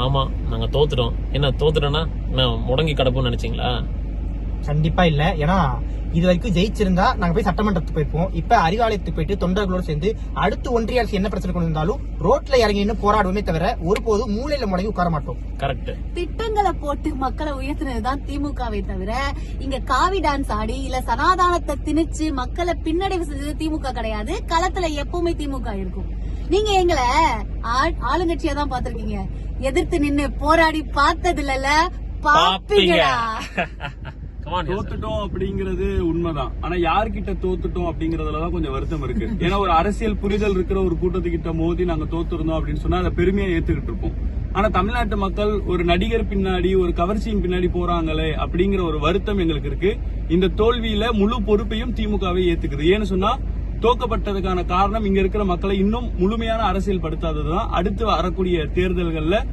ஆமா நாங்க தோத்துட்டோம். என்ன தோத்துட்டோம்னா நான் முடங்கி கிடப்போம்னு நினைச்சீங்களா? கண்டிப்பா இல்ல. ஏன்னா இது வரைக்கும் ஜெயிச்சிருந்தா நாங்க போய் சட்டமன்றத்துக்கு போயிருப்போம். இப்ப அறிவாலயத்துக்கு போயிட்டு தொண்டர்களோடு சேர்ந்து அடுத்து ஒன்றிய அரசு என்ன பிரச்சனை கொண்டு வந்தாலும் ரோட்ல இறங்கி இன்னும் போராடுவோமே தவிர ஒருபோதும் மூலையில முடங்கி உட்கார மாட்டோம். கரெக்ட். திட்டங்களை போட்டு மக்களை உயர்த்தினதுதான் திமுகவை தவிர இங்க காவி டான்ஸ் ஆடி இல்ல சனாதானத்தை திணிச்சு மக்களை பின்னடைவு செஞ்சது திமுக கிடையாது. களத்துல எப்பவுமே திமுக இருக்கும். நீங்க எங்களை ஆளுங்கட்சியா தான் பாத்திருக்கீங்க. எதிர்த்து நின்னு போராடி பார்த்தது இல்ல. பாப்பீங்களா? தோத்துட்டோம் அப்படிங்கறது உண்மைதான். ஆனா யார்கிட்ட தோத்துட்டோம் அப்படிங்கறதுலதான் கொஞ்சம் வருத்தம் இருக்கு. ஏன்னா ஒரு அரசியல் புரிதல் இருக்கிற ஒரு கூட்டத்துக்கிட்ட மோதி நாங்க தோத்துருந்தோம் அப்படின்னு சொன்னா அதை பெருமையா ஏத்துக்கிட்டு இருப்போம். ஆனா தமிழ்நாட்டு மக்கள் ஒரு நடிகர் பின்னாடி ஒரு கவர்ச்சியின் பின்னாடி போறாங்களே அப்படிங்கிற ஒரு வருத்தம் எங்களுக்கு இருக்கு. இந்த தோல்வியில முழு பொறுப்பையும் திமுகவை ஏத்துக்குது. ஏன்னு சொன்னா தோக்கப்பட்டதுக்கான காரணம் இங்க இருக்கிற மக்களை இன்னும் முழுமையான அரசியல் படுத்தாததுதான். அடுத்து வரக்கூடிய தேர்தல்கள்ல